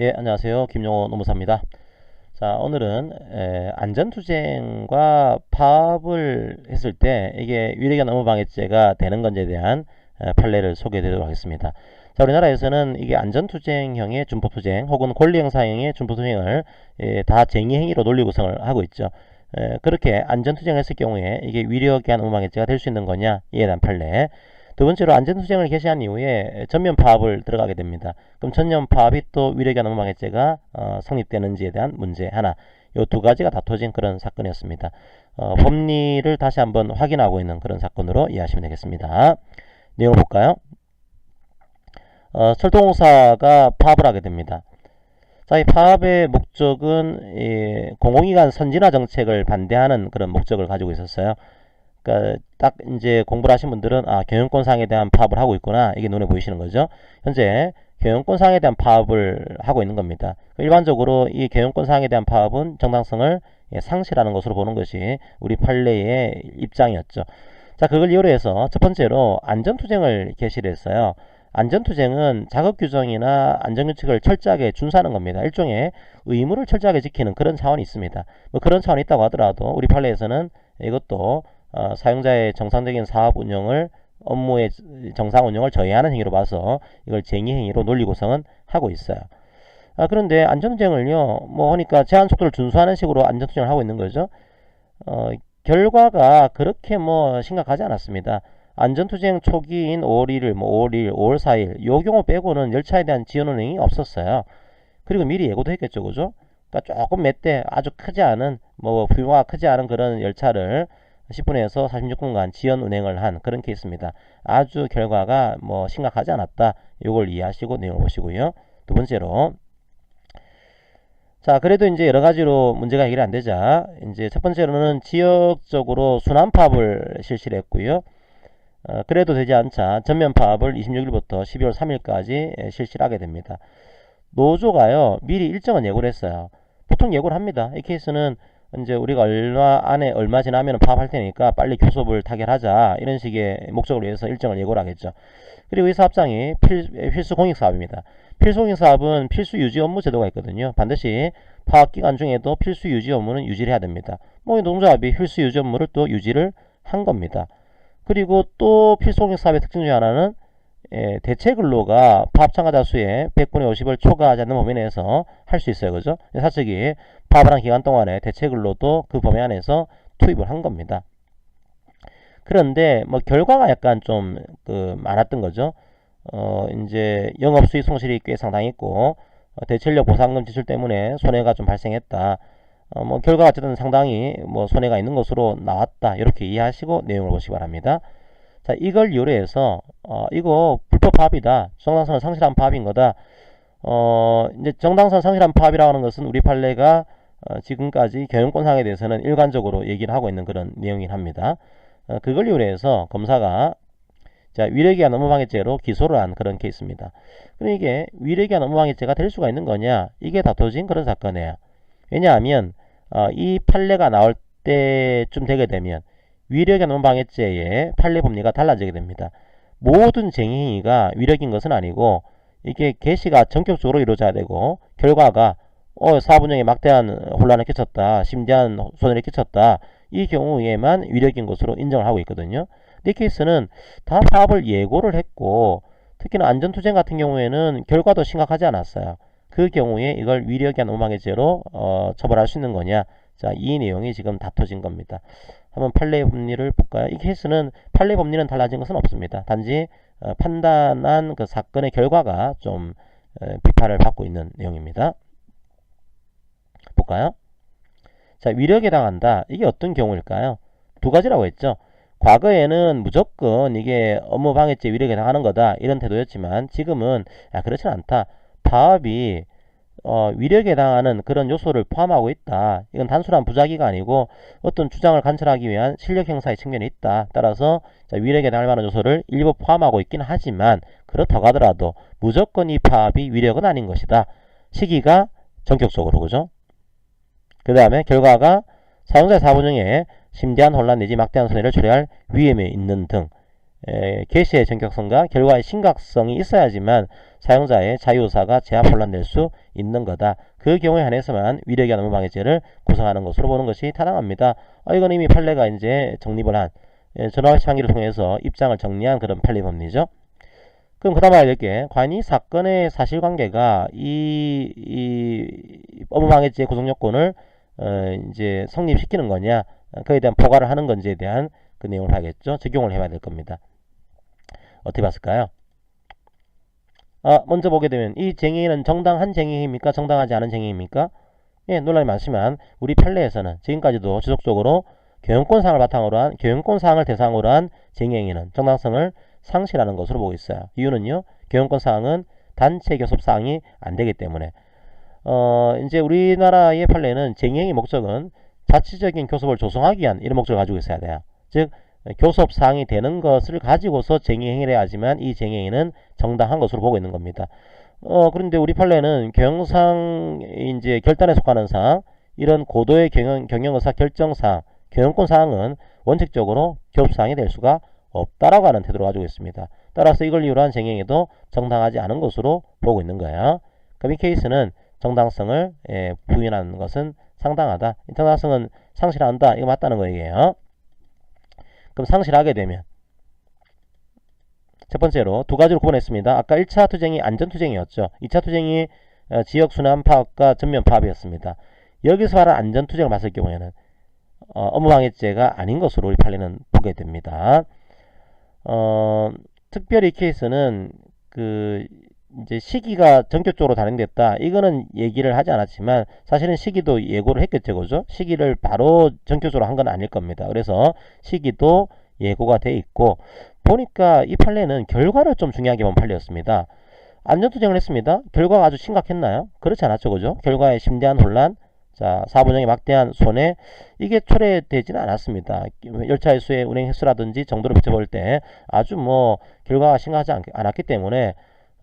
예, 안녕하세요. 김용호 노무사입니다. 자, 오늘은 안전투쟁과 파업을 했을 때 이게 위력이나 업무방해죄가 되는 건지에 대한 판례를 소개해 드리도록 하겠습니다. 자, 우리나라에서는 이게 안전투쟁형의 준법투쟁 혹은 권리행사형의 준법투쟁을 다 쟁의행위로 논리 구성을 하고 있죠. 그렇게 안전투쟁을 했을 경우에 이게 위력이한 업무방해죄가 될 수 있는 거냐, 이에 대한 판례. 두 번째로 안전투쟁을 개시한 이후에 전면 파업을 들어가게 됩니다. 그럼 전면 파업이 또 위력이한 업무방해죄가 성립되는지에 대한 문제 하나. 이 두 가지가 다퉈진 그런 사건이었습니다. 법리를 다시 한번 확인하고 있는 그런 사건으로 이해하시면 되겠습니다. 내용을 볼까요? 철도공사가 파업을 하게 됩니다. 자, 이 파업의 목적은 공공기관 선진화 정책을 반대하는 그런 목적을 가지고 있었어요. 그러니까 딱 이제 공부를 하신 분들은 경영권상에 대한 파업을 하고 있구나, 이게 눈에 보이시는 거죠. 현재 경영권상에 대한 파업을 하고 있는 겁니다. 일반적으로 이 경영권상에 대한 파업은 정당성을 상실하는 것으로 보는 것이 우리 판례의 입장이었죠. 자, 그걸 이유로 해서 첫 번째로 안전투쟁을 개시를 했어요. 안전투쟁은 자격규정이나 안전규칙을 철저하게 준수하는 겁니다. 일종의 의무를 철저하게 지키는 그런 차원이 있습니다. 뭐 그런 차원이 있다고 하더라도 우리 판례에서는 이것도 사용자의 정상적인 사업 운영을, 업무의 정상 운영을 저해하는 행위로 봐서 이걸 쟁의 행위로 논리 구성은 하고 있어요. 그런데 안전투쟁을요, 뭐 하니까 제한 속도를 준수하는 식으로 안전투쟁을 하고 있는 거죠. 결과가 그렇게 뭐 심각하지 않았습니다. 안전투쟁 초기인 5월 1일, 뭐 5월 1일, 5월 4일 요 경우 빼고는 열차에 대한 지연 운행이 없었어요. 그리고 미리 예고도 했겠죠, 그죠? 그러니까 조금 몇 대 아주 크지 않은, 뭐 규모가 크지 않은 그런 열차를 10분에서 46분간 지연 운행을 한 그런 케이스입니다. 아주 결과가 뭐 심각하지 않았다. 이걸 이해하시고 내용을 보시고요. 두 번째로, 자, 그래도 이제 여러 가지로 문제가 해결이 안 되자 이제 첫 번째로는 지역적으로 순환 파업을 실시를 했고요. 그래도 되지 않자 전면 파업을 26일부터 12월 3일까지 실시를 하게 됩니다. 노조가요, 미리 일정은 예고를 했어요. 보통 예고를 합니다. 이 케이스는 이제 우리가 얼마 지나면 파업할 테니까 빨리 교섭을 타결하자, 이런 식의 목적을 위해서 일정을 예고를 하겠죠. 그리고 이 사업장이 필수 공익 사업입니다. 필수 공익 사업은 필수 유지 업무 제도가 있거든요. 반드시 파업 기간 중에도 필수 유지 업무는 유지를 해야 됩니다. 뭐 노동조합이 필수 유지 업무를 또 유지를 한 겁니다. 그리고 또 필수 공익 사업의 특징 중 하나는 대체 근로가 파업 참가자 수의 100분의 50을 초과하지 않는 범위 내에서 할 수 있어요. 그죠? 사측이 파업을 한 기간 동안에 대체 근로도 그 범위 안에서 투입을 한 겁니다. 그런데 뭐 결과가 약간 좀 많았던 거죠. 이제 영업 수익 손실이 꽤 상당했고, 대체인력 보상금 지출 때문에 손해가 좀 발생했다. 뭐 결과가 어쨌든 상당히 뭐 손해가 있는 것으로 나왔다, 이렇게 이해하시고 내용을 보시기 바랍니다. 자, 이걸 이유로 해서 이거 불법 파업이다, 정당성을 상실한 파업인 거다. 이제 정당성 상실한 파업이라고 하는 것은 우리 판례가 지금까지 경영권상에 대해서는 일관적으로 얘기를 하고 있는 그런 내용이긴 합니다. 그걸 이유로 해서 검사가 위력이한 업무방해죄로 기소를 한 그런 케이스입니다. 그럼 이게 위력이한 업무방해죄가 될 수가 있는 거냐, 이게 다퉈진 그런 사건이에요. 왜냐하면 이 판례가 나올 때쯤 되게 되면 위력이한 업무방해죄의 판례 법리가 달라지게 됩니다. 모든 쟁의행위가 위력인 것은 아니고, 이게 개시가 전격적으로 이루어져야 되고, 결과가 사업운영에 막대한 혼란을 끼쳤다, 심대한 손해를 끼쳤다, 이 경우에만 위력인 것으로 인정을 하고 있거든요. 이 케이스는 다 파업을 예고를 했고, 특히나 안전투쟁 같은 경우에는 결과도 심각하지 않았어요. 그 경우에 이걸 위력이한 업무방해죄로 처벌할 수 있는 거냐, 자, 이 내용이 지금 다퉈진 겁니다. 한번 판례 법리를 볼까요? 이 케이스는 판례 법리는 달라진 것은 없습니다. 단지 판단한 그 사건의 결과가 좀 비판을 받고 있는 내용입니다. 볼까요? 자, 위력에 해당한다. 이게 어떤 경우일까요? 두 가지라고 했죠. 과거에는 무조건 이게 업무방해죄 위력에 해당하는 거다, 이런 태도였지만 지금은 그렇진 않다. 파업이 위력에 해당하는 그런 요소를 포함하고 있다. 이건 단순한 부작위가 아니고 어떤 주장을 관철하기 위한 실력 행사의 측면이 있다. 따라서 위력에 해당할 만한 요소를 일부 포함하고 있긴 하지만, 그렇다고 하더라도 무조건 이 파업이 위력은 아닌 것이다. 시기가 전격적으로, 그죠? 그 다음에 결과가 사용자의 사업 운영에 심대한 혼란 내지 막대한 손해를 초래할 위험이 있는 등, 개시의 전격성과 결과의 심각성이 있어야지만 사용자의 자유의사가 제압 혼란될 수 있는 거다. 그 경우에 한해서만 위력이한 업무방해죄를 구성하는 것으로 보는 것이 타당합니다. 이건 이미 판례가 이제 정립을 한 전화발시 판결을 통해서 입장을 정리한 그런 판례 법리죠. 그럼 그 다음 알아야 될 게 과연 이 사건의 사실관계가 이 업무방해죄 구성요건을 이제 성립시키는 거냐, 그에 대한 포괄을 하는 건지에 대한 그 내용을 하겠죠. 적용을 해봐야 될 겁니다. 어떻게 봤을까요? 먼저 보게 되면 이 쟁의는 정당한 쟁의입니까? 정당하지 않은 쟁의입니까? 예, 논란이 많지만 우리 판례에서는 지금까지도 지속적으로 경영권 사항을 대상으로 한 쟁의행위는 정당성을 상실하는 것으로 보고 있어요. 이유는요, 경영권 사항은 단체 교섭 사항이 안 되기 때문에 이제 우리나라의 판례는 쟁의행위 목적은 자치적인 교섭을 조성하기 위한 이런 목적을 가지고 있어야 돼요. 즉 교섭 사항이 되는 것을 가지고서 쟁의행위를 해야지만 이 쟁의행위는 정당한 것으로 보고 있는 겁니다. 그런데 우리 판례는 경영상 이제 결단에 속하는 사항, 이런 고도의 경영의사 결정사항, 경영권 사항은 원칙적으로 교섭사항이 될 수가 없다라고 하는 태도를 가지고 있습니다. 따라서 이걸 이유로 한 쟁의행위도 정당하지 않은 것으로 보고 있는 거예요. 그럼 이 케이스는 정당성을 부인하는 것은 상당하다. 정당성은 상실한다. 이거 맞다는 거예요. 그럼 상실하게 되면 첫 번째로 두 가지로 구분했습니다. 아까 1차 투쟁이 안전투쟁이었죠. 2차 투쟁이 지역순환 파업과 전면 파업이었습니다. 여기서 말한 안전투쟁을 봤을 경우에는 업무방해죄가 아닌 것으로 우리 판례는 보게 됩니다. 특별히 이 케이스는 이제 시기가 전격적으로 단행됐다. 이거는 얘기를 하지 않았지만 사실은 시기도 예고를 했겠죠, 그죠? 시기를 바로 전격적으로 한 건 아닐 겁니다. 그래서 시기도 예고가 돼 있고 보니까 이 판례는 결과를 좀 중요하게 본 판례였습니다. 안전투쟁을 했습니다. 결과가 아주 심각했나요? 그렇지 않았죠, 그죠? 결과에 심대한 혼란, 사분양의 막대한 손해, 이게 초래되지는 않았습니다. 열차의 수의 운행 횟수라든지 정도로 비춰볼 때 아주 결과가 심각하지 않았기 때문에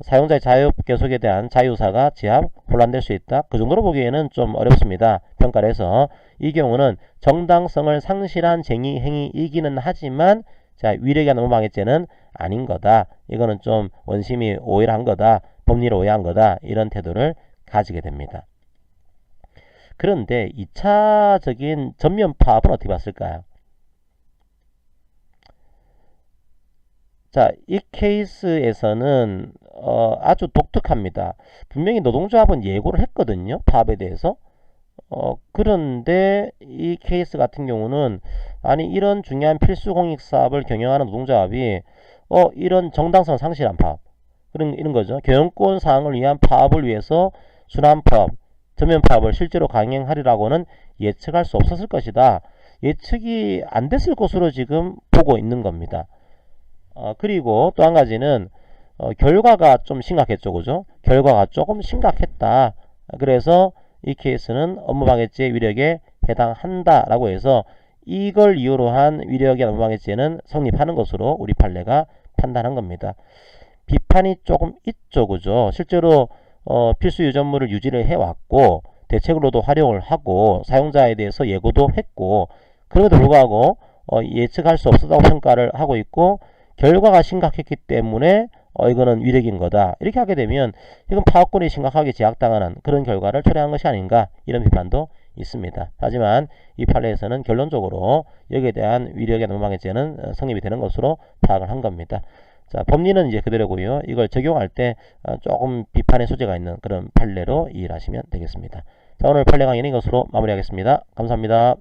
사용자의 자유 계속에 대한 자유사가 제압 혼란될 수 있다. 그 정도로 보기에는 좀 어렵습니다. 평가를 해서 이 경우는 정당성을 상실한 쟁의 행위이기는 하지만 위력이 업무방해죄는 아닌 거다. 이거는 좀 원심이 오해를 한 거다. 법리를 오해한 거다. 이런 태도를 가지게 됩니다. 그런데 2차적인 전면 파업은 어떻게 봤을까요? 이 케이스에서는 아주 독특합니다. 분명히 노동조합은 예고를 했거든요. 파업에 대해서. 그런데 이 케이스 같은 경우는 아니 이런 중요한 필수 공익 사업을 경영하는 노동조합이 이런 정당성 상실한 파업, 이런 거죠. 경영권 사항을 위한 파업을 위해서 순환 파업, 전면 파업을 실제로 강행하리라고는 예측할 수 없었을 것이다. 예측이 안 됐을 것으로 지금 보고 있는 겁니다. 그리고 또 한 가지는 결과가 좀 심각했죠, 그죠? 결과가 조금 심각했다. 그래서 이 케이스는 업무방해죄 위력에 해당한다라고 해서 이걸 이유로 한 위력의 업무방해죄는 성립하는 것으로 우리 판례가 판단한 겁니다. 비판이 조금 있죠, 그죠? 실제로 필수 유전물을 유지를 해왔고 대책으로도 활용을 하고 사용자에 대해서 예고도 했고 그럼에도 불구하고 예측할 수 없었다고 평가를 하고 있고 결과가 심각했기 때문에 이거는 위력인 거다. 이렇게 하게 되면 이건 파업권이 심각하게 제약당하는 그런 결과를 초래한 것이 아닌가, 이런 비판도 있습니다. 하지만 이 판례에서는 결론적으로 여기에 대한 위력의 업무방해죄는 성립이 되는 것으로 파악을 한 겁니다. 법리는 이제 그대로고요. 이걸 적용할 때 조금 비판의 소지가 있는 그런 판례로 이해하시면 되겠습니다. 오늘 판례 강의는 이것으로 마무리하겠습니다. 감사합니다.